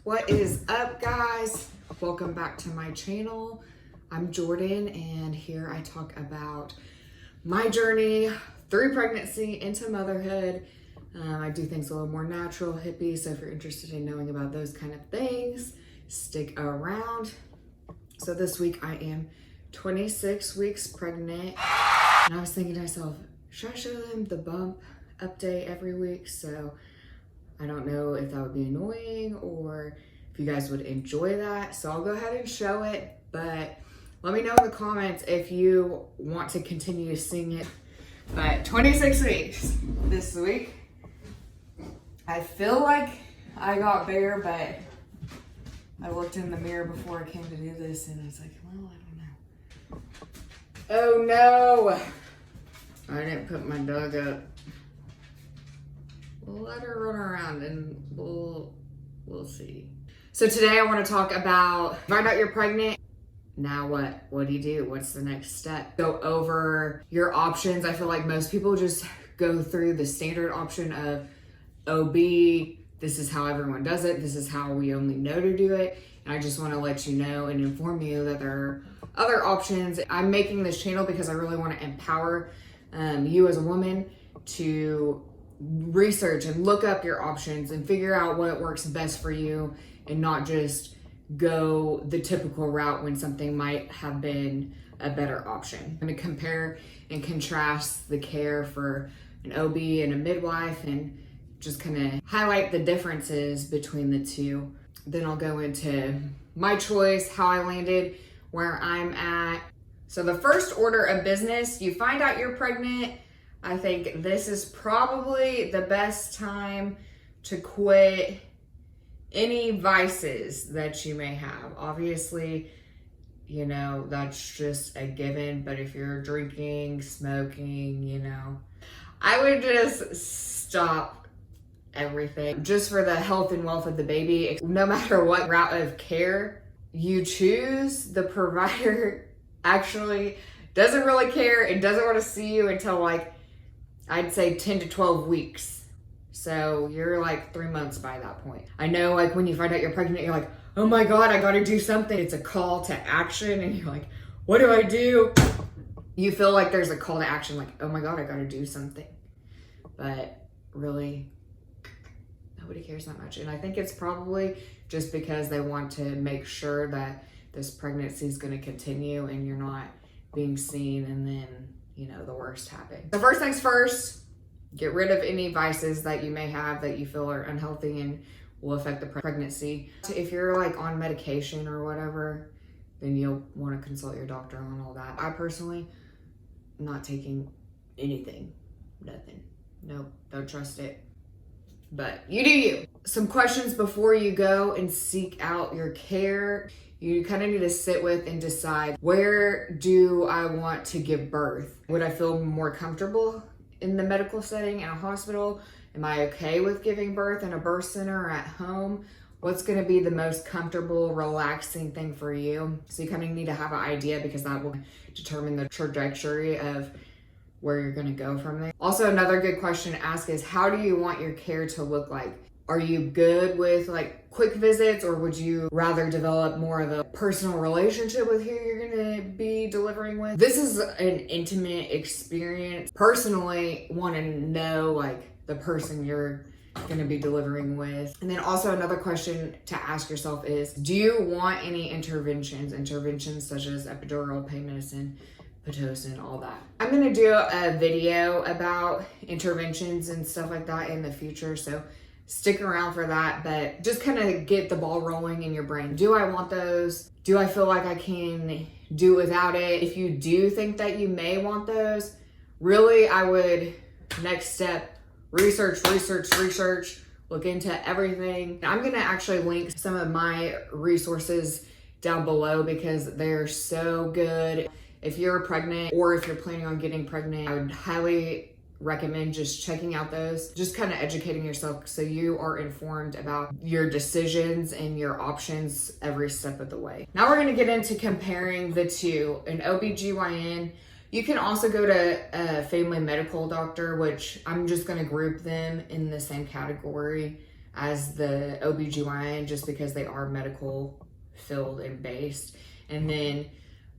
What is up, guys? Welcome back to my channel. I'm Jordan, and here I talk about my journey through pregnancy into motherhood. I do things a little more natural, hippie, so if you're interested in knowing about those kind of things, stick around. So this week I am 26 weeks pregnant, and I was thinking to myself, should I show them the bump update every week? So I don't know if that would be annoying or if you guys would enjoy that. So I'll go ahead and show it, but let me know in the comments if you want to continue seeing it. But 26 weeks this week. I feel like I got bigger, but I looked in the mirror before I came to do this and I was like, well, I don't know. Oh no! I didn't put my dog up. We'll let her run around and we'll see. So today I want to talk about, find out you're pregnant. Now what? What do you do? What's the next step? Go over your options. I feel like most people just go through the standard option of OB. This is how everyone does it. This is how we only know to do it. And I just want to let you know and inform you that there are other options. I'm making this channel because I really want to empower you as a woman to research and look up your options and figure out what works best for you and not just go the typical route when something might have been a better option. I'm going to compare and contrast the care for an OB and a midwife and just kind of highlight the differences between the two. Then I'll go into my choice, how I landed where I'm at. So the first order of business, you find out you're pregnant. I think this is probably the best time to quit any vices that you may have. Obviously, you know, that's just a given, but if you're drinking, smoking, you know, I would just stop everything just for the health and wealth of the baby. No matter what route of care you choose, the provider actually doesn't really care and doesn't want to see you until like, I'd say 10 to 12 weeks. So you're like 3 months by that point. I know like when you find out you're pregnant, you're like, oh my God, I gotta do something. It's a call to action and you're like, what do I do? You feel like there's a call to action, like, oh my God, I gotta do something. But really, nobody cares that much. And I think it's probably just because they want to make sure that this pregnancy is gonna continue and you're not being seen and then, you know, the worst happens. So first things first, get rid of any vices that you may have that you feel are unhealthy and will affect the pregnancy. If you're like on medication or whatever, then you'll want to consult your doctor on all that. I personally, am not taking anything, nothing. Nope, don't trust it. But you do you. Some questions before you go and seek out your care. You kind of need to sit with and decide, where do I want to give birth? Would I feel more comfortable in the medical setting in a hospital? Am I okay with giving birth in a birth center or at home? What's going to be the most comfortable, relaxing thing for you? So you kind of need to have an idea because that will determine the trajectory of where you're going to go from there. Also, another good question to ask is, how do you want your care to look like? Are you good with like quick visits, or would you rather develop more of a personal relationship with who you're gonna be delivering with? This is an intimate experience. Personally, want to know like the person you're gonna be delivering with. And then also another question to ask yourself is, do you want any interventions such as epidural, pain medicine, Pitocin, all that. I'm gonna do a video about interventions and stuff like that in the future, so stick around for that, but just kind of get the ball rolling in your brain. Do I want those? Do I feel like I can do without it? If you do think that you may want those, really, I would, next step, research, look into everything. I'm gonna actually link some of my resources down below because they're so good. If you're pregnant or if you're planning on getting pregnant, I would highly recommend just checking out those, just kind of educating yourself so you are informed about your decisions and your options every step of the way. Now we're going to get into comparing the two. An OBGYN, you can also go to a family medical doctor, which I'm just going to group them in the same category as the OBGYN just because they are medical field and based. And then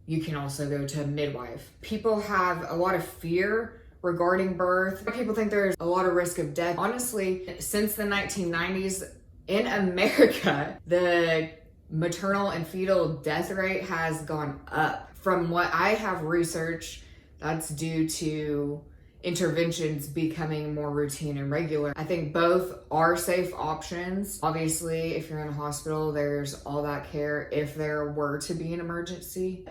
you can also go to a midwife. People have a lot of fear regarding birth. People think there's a lot of risk of death. Honestly, since the 1990s in America, the maternal and fetal death rate has gone up. From what I have researched, that's due to interventions becoming more routine and regular. I think both are safe options. Obviously, if you're in a hospital, there's all that care if there were to be an emergency.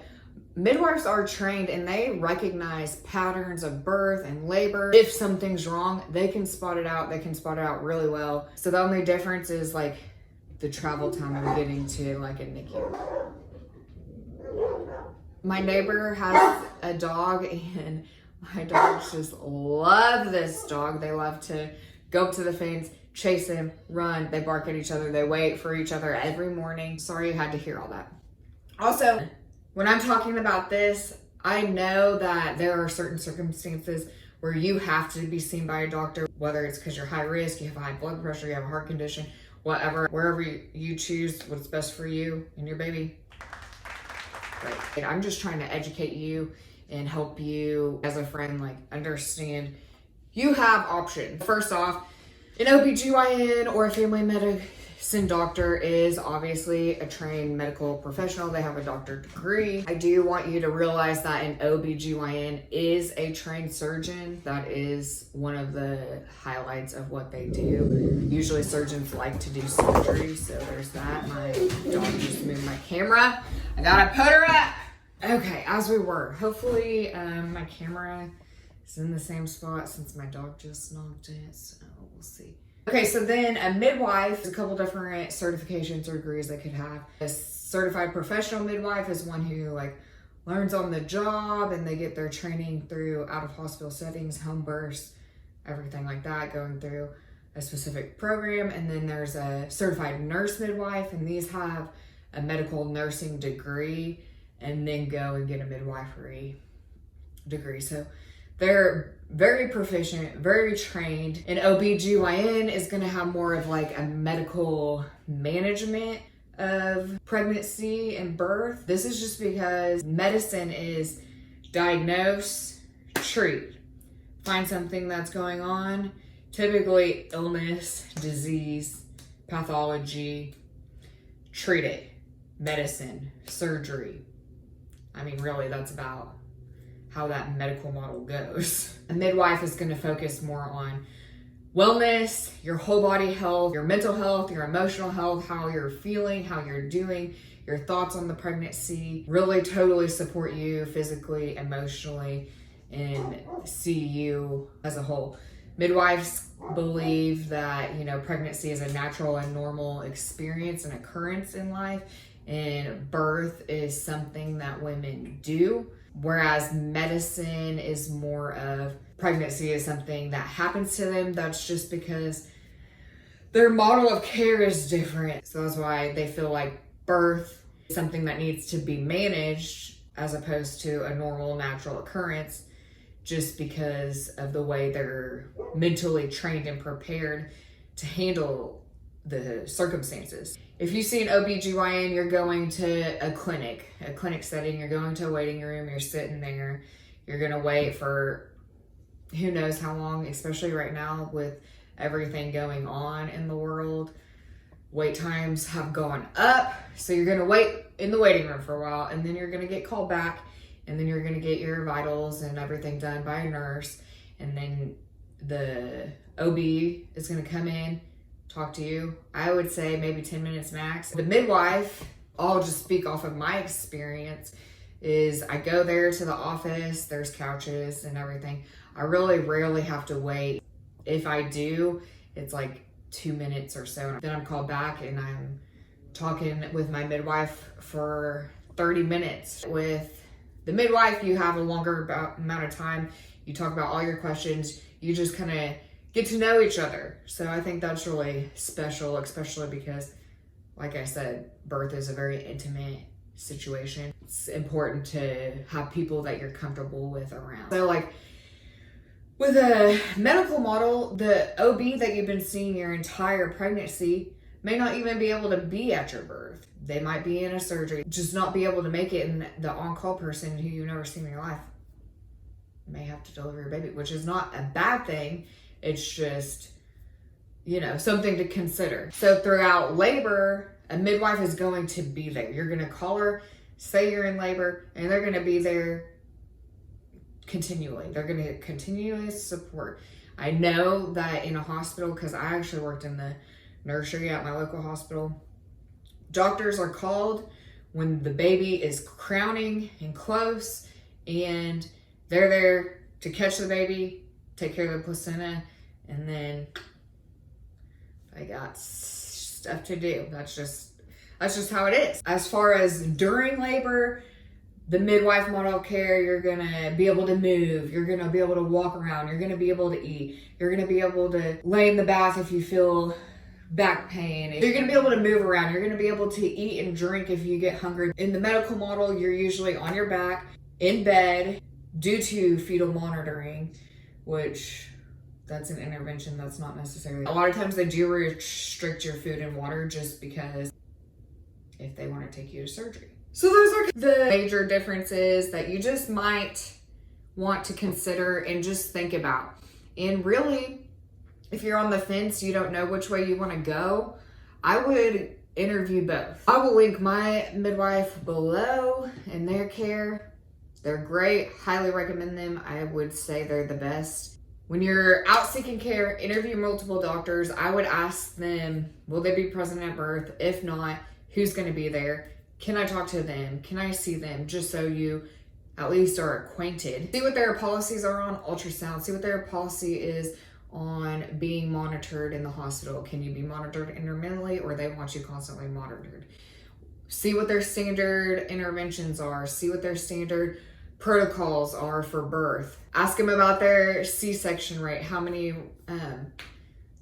Midwives are trained and they recognize patterns of birth and labor. If something's wrong, they can spot it out. They can spot it out really well. So the only difference is like the travel time of getting to like a NICU. My neighbor has a dog and my dogs just love this dog. They love to go up to the fence, chase him, run. They bark at each other. They wait for each other every morning. Sorry you had to hear all that. Also, when I'm talking about this, I know that there are certain circumstances where you have to be seen by a doctor, whether it's because you're high risk, you have high blood pressure, you have a heart condition, whatever, wherever you choose what's best for you and your baby. Right. I'm just trying to educate you and help you as a friend, like understand you have options. First off, an OBGYN or a family medicine doctor is obviously a trained medical professional. They have a doctorate degree. I do want you to realize that an OBGYN is a trained surgeon. That is one of the highlights of what they do. Usually surgeons like to do surgery, so there's that. My dog just moved my camera. I gotta put her up. Okay, as we were. Hopefully my camera is in the same spot since my dog just knocked it, so we'll see. Okay, so then a midwife, there's a couple different certifications or degrees they could have. A certified professional midwife is one who like learns on the job and they get their training through out of hospital settings, home births, everything like that, going through a specific program. And then there's a certified nurse midwife, and these have a medical nursing degree and then go and get a midwifery degree. So they're very proficient, very trained. An OBGYN is gonna have more of like a medical management of pregnancy and birth. This is just because medicine is diagnose, treat, find something that's going on, typically illness, disease, pathology, treat it, medicine, surgery. I mean, really, that's about how that medical model goes. A midwife is going to focus more on wellness, your whole body health, your mental health, your emotional health, how you're feeling, how you're doing, your thoughts on the pregnancy, really totally support you physically, emotionally, and see you as a whole. Midwives believe that, you know, pregnancy is a natural and normal experience and occurrence in life, and birth is something that women do. Whereas medicine is more of pregnancy is something that happens to them. That's just because their model of care is different. So that's why they feel like birth is something that needs to be managed as opposed to a normal, natural occurrence, just because of the way they're mentally trained and prepared to handle the circumstances. If you see an OBGYN, you're going to a clinic setting, you're going to a waiting room, you're sitting there, you're gonna wait for who knows how long, especially right now with everything going on in the world. Wait times have gone up, so you're gonna wait in the waiting room for a while, and then you're gonna get called back, and then you're gonna get your vitals and everything done by a nurse, and then the OB is gonna come in, talk to you. I would say maybe 10 minutes max. The midwife, I'll just speak off of my experience, is I go there to the office, there's couches and everything. I really rarely have to wait. If I do, it's like 2 minutes or so. Then I'm called back and I'm talking with my midwife for 30 minutes. With the midwife, you have a longer amount of time. You talk about all your questions. You just kind of get to know each other. So I think that's really special, especially because, like I said, birth is a very intimate situation. It's important to have people that you're comfortable with around. So like With a medical model, the OB that you've been seeing your entire pregnancy may not even be able to be at your birth. They might be in a surgery, just not be able to make it, and the on-call person who you've never seen in your life may have to deliver your baby, which is not a bad thing. It's just, you know, something to consider. So throughout labor, a midwife is going to be there. You're going to call her, say you're in labor, and they're going to be there continually. They're going to continually support. I know that in a hospital, because I actually worked in the nursery at my local hospital, doctors are called when the baby is crowning and close, and they're there to catch the baby, take care of the placenta, and then they got stuff to do. That's just how it is. As far as during labor, the midwife model of care, you're gonna be able to move, you're gonna be able to walk around, you're gonna be able to eat, you're gonna be able to lay in the bath if you feel back pain, you're gonna be able to move around, you're gonna be able to eat and drink if you get hungry. In the medical model, you're usually on your back, in bed, due to fetal monitoring, which that's an intervention that's not necessary. A lot of times they do restrict your food and water just because if they want to take you to surgery. So those are the major differences that you just might want to consider and just think about. And really, if you're on the fence, you don't know which way you want to go, I would interview both. I will link my midwife below and their care. They're great, highly recommend them. I would say they're the best. When you're out seeking care, interview multiple doctors. I would ask them, will they be present at birth? If not, who's gonna be there? Can I talk to them? Can I see them? Just so you at least are acquainted. See what their policies are on ultrasound. See what their policy is on being monitored in the hospital. Can you be monitored intermittently, or they want you constantly monitored? See what their standard interventions are. See what their standard protocols are for birth. Ask them about their C-section rate, how many,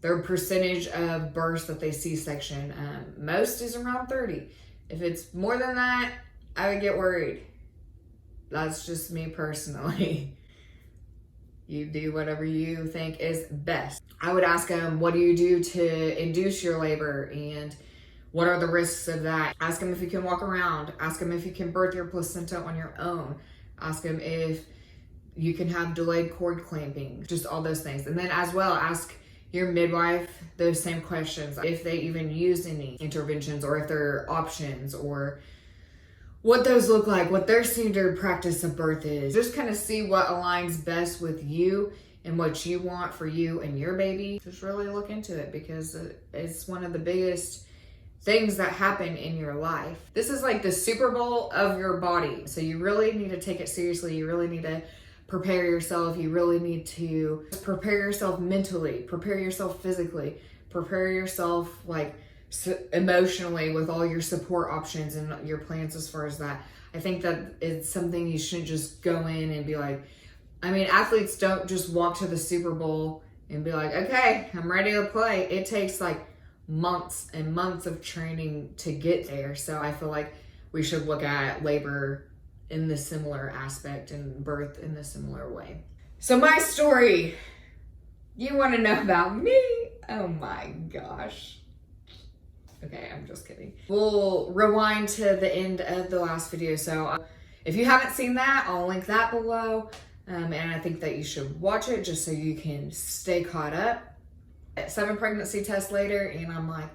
their percentage of births that they C-section. Most is around 30. If it's more than that, I would get worried. That's just me personally. You do whatever you think is best. I would ask them, what do you do to induce your labor, and what are the risks of that? Ask them if you can walk around. Ask them if you can birth your placenta on your own. Ask them if you can have delayed cord clamping, just all those things. And then as well, ask your midwife those same questions. If they even use any interventions, or if there are options, or what those look like, what their standard practice of birth is. Just kind of see what aligns best with you and what you want for you and your baby. Just really look into it, because it's one of the biggest things that happen in your life. This is like the Super Bowl of your body. So you really need to take it seriously. You really need to prepare yourself. You really need to prepare yourself mentally, prepare yourself physically, prepare yourself like emotionally with all your support options and your plans as far as that. I think that it's something you shouldn't just go in and be like, I mean, athletes don't just walk to the Super Bowl and be like, okay, I'm ready to play. It takes like months and months of training to get there. So I feel like we should look at labor in the similar aspect and birth in the similar way. So my story, you want to know about me? Oh my gosh. Okay, I'm just kidding. We'll rewind to the end of the last video. So if you haven't seen that, I'll link that below. And I think that you should watch it just so you can stay caught up. 7 pregnancy tests later, and I'm like,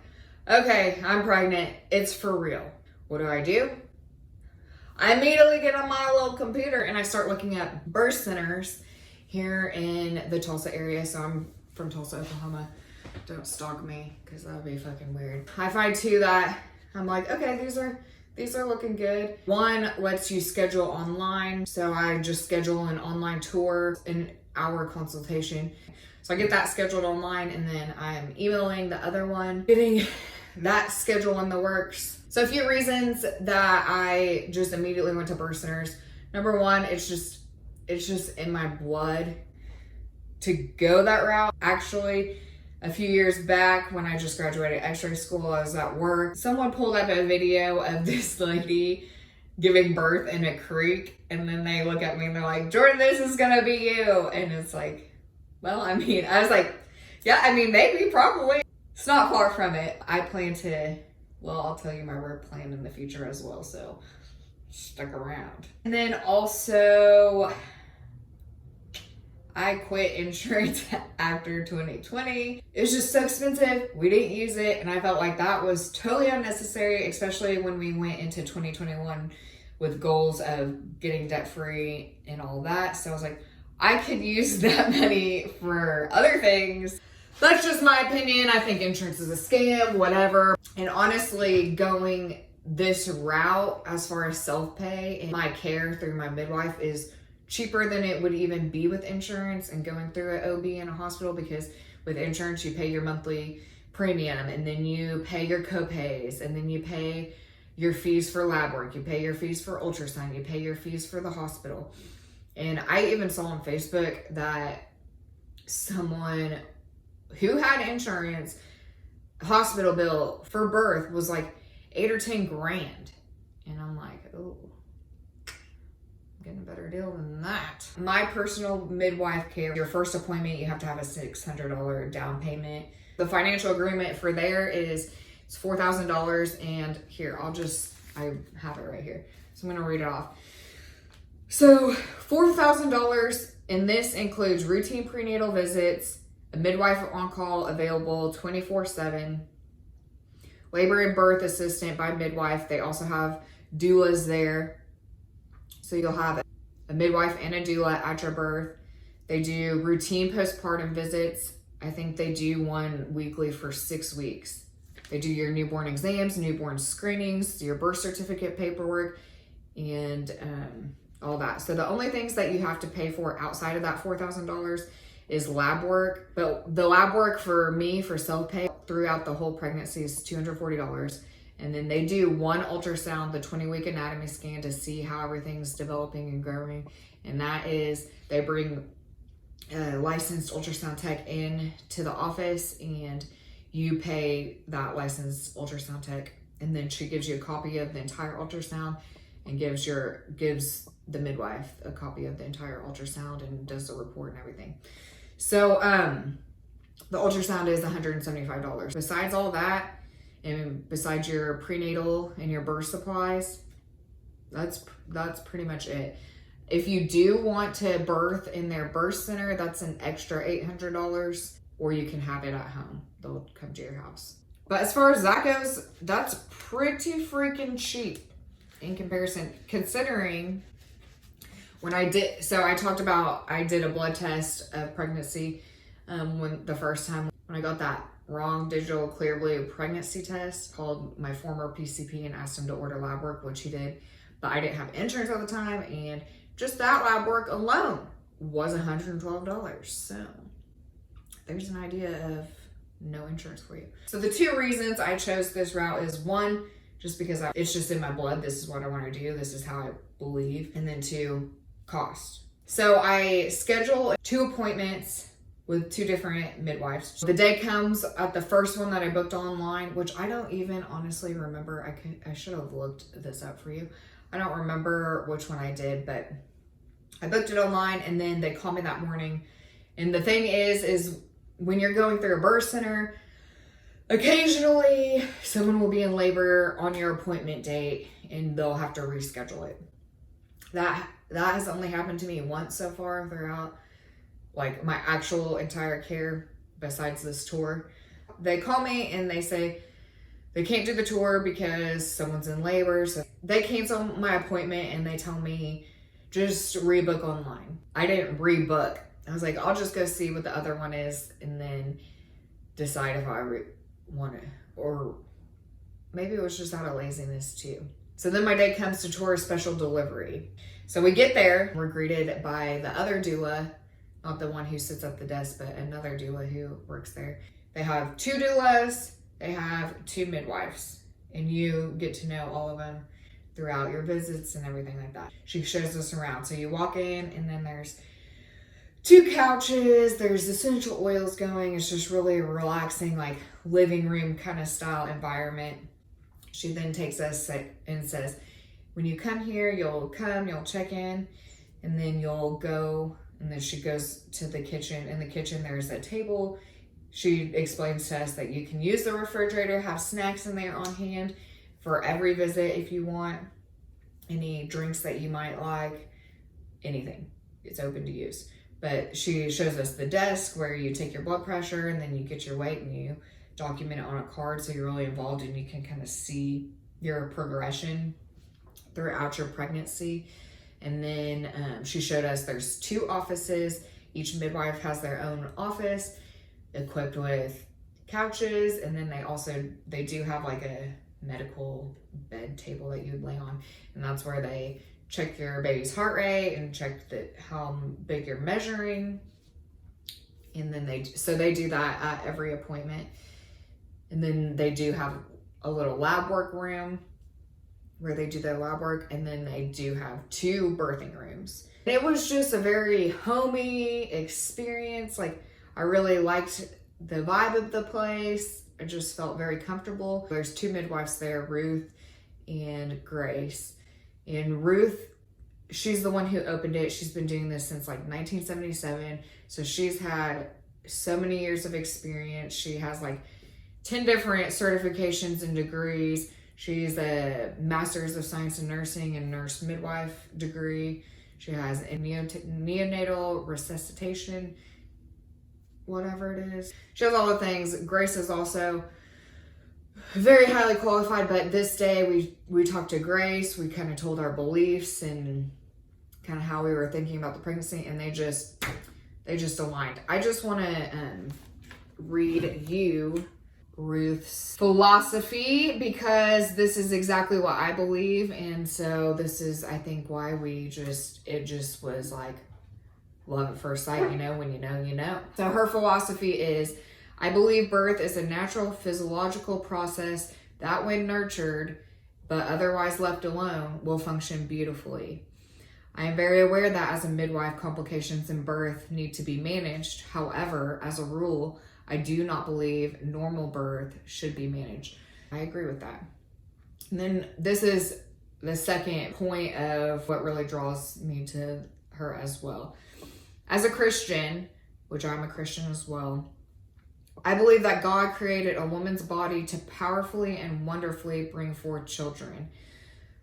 okay, I'm pregnant. It's for real. What do? I immediately get on my little computer and I start looking at birth centers here in the Tulsa area. So I'm from Tulsa, Oklahoma. Don't stalk me, because that would be fucking weird. I find too that I'm like, okay, these are looking good. One lets you schedule online. So I just schedule an online tour, an hour consultation. So I get that scheduled online, and then I'm emailing the other one, getting that schedule in the works. So a few reasons that I just immediately went to birth centers. Number one, it's just in my blood to go that route. Actually, a few years back when I just graduated X-ray school, I was at work. Someone pulled up a video of this lady giving birth in a creek, and then they look at me and they're like, Jordan, this is gonna be you. And it's like, Well, I mean, I was like, yeah, I mean, maybe, probably. It's not far from it. I plan to, well, I'll tell you my work plan in the future as well, so stick around. And then also, I quit insurance after 2020. It was just so expensive. We didn't use it, and I felt like that was totally unnecessary, especially when we went into 2021 with goals of getting debt-free and all that. So I was like, I could use that money for other things. That's just my opinion. I think insurance is a scam, whatever. And honestly, going this route as far as self-pay and my care through my midwife is cheaper than it would even be with insurance and going through an OB in a hospital, because with insurance, you pay your monthly premium, and then you pay your co-pays, and then you pay your fees for lab work, you pay your fees for ultrasound, you pay your fees for the hospital. And I even saw on Facebook that someone who had insurance, hospital bill for birth was like 8 or 10 grand. And I'm like, oh, getting a better deal than that. My personal midwife care, your first appointment, you have to have a $600 down payment. The financial agreement for there is it's $4,000, and here, I have it right here. So I'm gonna read it off. So $4,000, and this includes routine prenatal visits, a midwife on call available 24/7, labor and birth assistant by midwife. They also have doulas there. So you'll have a midwife and a doula at your birth. They do routine postpartum visits. I think they do one weekly for 6 weeks. They do your newborn exams, newborn screenings, your birth certificate paperwork, and all that. So the only things that you have to pay for outside of that $4,000 is lab work. But the lab work for me, for self-pay, throughout the whole pregnancy is $240. And then they do one ultrasound, the 20-week anatomy scan, to see how everything's developing and growing. And that is, they bring a licensed ultrasound tech in to the office, and you pay that licensed ultrasound tech. And then she gives you a copy of the entire ultrasound and gives the midwife a copy of the entire ultrasound and does the report and everything. So the ultrasound is $175. Besides all that, and besides your prenatal and your birth supplies, that's pretty much it. If you do want to birth in their birth center, that's an extra $800, or you can have it at home. They'll come to your house. But as far as that goes, that's pretty freaking cheap in comparison, considering when I did, so I talked about, I did a blood test of pregnancy when the first time when I got that wrong digital clear blue pregnancy test, called my former PCP and asked him to order lab work, which he did, but I didn't have insurance at the time, and just that lab work alone was $112. So there's an idea of no insurance for you. So the 2 reasons I chose this route is, 1, just because it's just in my blood. This is what I want to do. This is how I believe. And then 2, cost. So I schedule 2 appointments with 2 different midwives. The day comes at the first one that I booked online, which I don't even honestly remember. I should have looked this up for you. I don't remember which one I did, but I booked it online, and then they called me that morning. And the thing is when you're going through a birth center, occasionally someone will be in labor on your appointment date and they'll have to reschedule it. That has only happened to me once so far throughout like my actual entire care, besides this tour. They call me and they say they can't do the tour because someone's in labor. So they cancel my appointment and they tell me just rebook online. I didn't rebook. I was like, I'll just go see what the other one is and then decide if I want it. Or maybe it was just out of laziness too. So then my day comes to tour special delivery. So we get there. We're greeted by the other doula, not the one who sits at the desk, but another doula who works there. They have 2 doulas. They have 2 midwives. And you get to know all of them throughout your visits and everything like that. She shows us around. So you walk in and then there's 2 couches. There's essential oils going. It's just really relaxing, like living room kind of style environment. She then takes us and says, when you come here, you'll check in, and then you'll go And then she goes to the kitchen. In the kitchen, there's a table. She explains to us that you can use the refrigerator, have snacks in there on hand for every visit if you want. Any drinks that you might like, anything. It's open to use. But she shows us the desk where you take your blood pressure and then you get your weight and you document it on a card, so you're really involved and you can kind of see your progression throughout your pregnancy. And then she showed us there's 2 offices. Each midwife has their own office equipped with couches, and then they do have like a medical bed table that you would lay on, and that's where they check your baby's heart rate and check how big you're measuring. And then they do that at every appointment. And then they do have a little lab work room where they do their lab work, and then they do have 2 birthing rooms. And it was just a very homey experience. Like, I really liked the vibe of the place. I just felt very comfortable. There's 2 midwives there, Ruth and Grace. And Ruth, she's the one who opened it. She's been doing this since like 1977. So she's had so many years of experience. She has like 10 different certifications and degrees. She's a Master's of Science in Nursing and Nurse Midwife degree. She has a neonatal resuscitation, whatever it is. She has all the things. Grace is also very highly qualified, but this day we talked to Grace. We kind of told our beliefs and kind of how we were thinking about the pregnancy, and they just aligned. I just want to read you Ruth's Philosophy, because this is exactly what I believe. And so this is, I think, why it just was like love at first sight, when you know, you know. So her philosophy is, I believe birth is a natural physiological process that when nurtured, but otherwise left alone, will function beautifully. I am very aware that as a midwife, complications in birth need to be managed. However, as a rule, I do not believe normal birth should be managed. I agree with that. And then this is the second point of what really draws me to her as well. As a Christian, which I'm a Christian as well, I believe that God created a woman's body to powerfully and wonderfully bring forth children.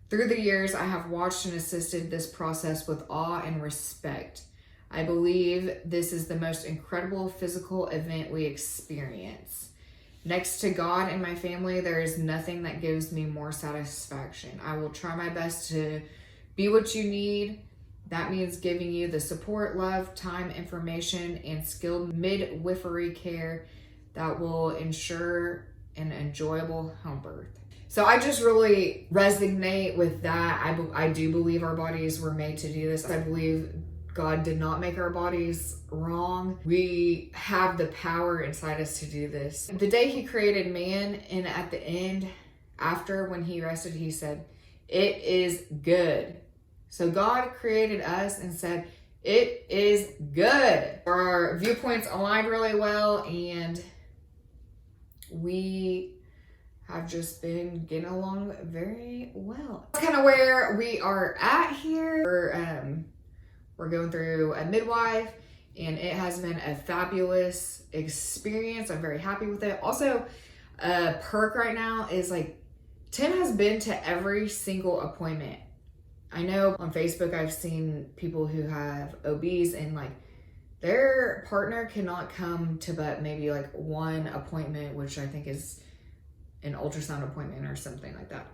Through the years, I have watched and assisted this process with awe and respect. I believe this is the most incredible physical event we experience. Next to God and my family, there is nothing that gives me more satisfaction. I will try my best to be what you need. That means giving you the support, love, time, information, and skilled midwifery care that will ensure an enjoyable home birth. So I just really resonate with that. I do believe our bodies were made to do this. I believe God did not make our bodies wrong. We have the power inside us to do this. The day he created man, and at the end, after when he rested, he said, "It is good." So God created us and said, "It is good." Our viewpoints aligned really well, and we have just been getting along very well. That's kind of where we are at here. We're going through a midwife, and it has been a fabulous experience. I'm very happy with it. Also, a perk right now is like, Tim has been to every single appointment. I know on Facebook I've seen people who have OBs and like their partner cannot come to but maybe like one appointment, which I think is an ultrasound appointment or something like that.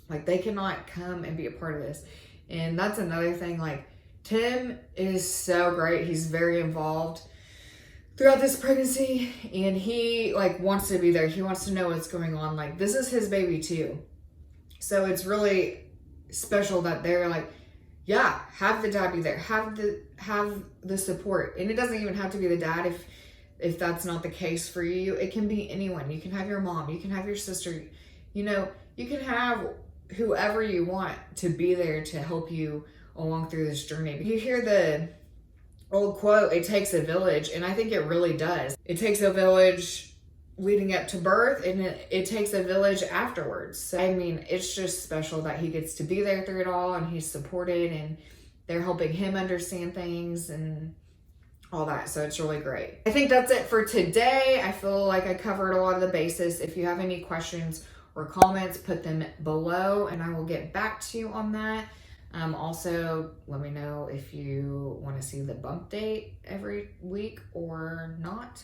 Like they cannot come and be a part of this. And that's another thing, like Tim is so great. He's very involved throughout this pregnancy, and he like wants to be there. He wants to know what's going on. Like this is his baby too. So it's really special that they're like, yeah, have the dad be there, have the support. And it doesn't even have to be the dad if that's not the case for you. It can be anyone. You can have your mom, you can have your sister, you can have whoever you want to be there to help you along through this journey. You hear the old quote, it takes a village, and I think it really does. It takes a village leading up to birth, and it takes a village afterwards. So, I mean, it's just special that he gets to be there through it all, and he's supported, and they're helping him understand things and all that. So it's really great. I think that's it for today. I feel like I covered a lot of the bases. If you have any questions or comments, put them below and I will get back to you on that. Also, let me know if you want to see the bump date every week or not.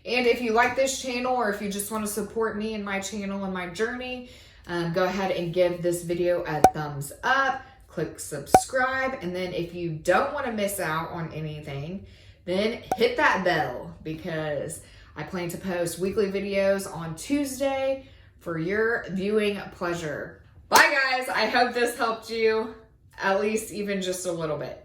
And if you like this channel, or if you just want to support me and my channel and my journey, go ahead and give this video a thumbs up, click subscribe, and then if you don't want to miss out on anything, then hit that bell, because I plan to post weekly videos on Tuesday for your viewing pleasure. Bye guys, I hope this helped you, at least even just a little bit.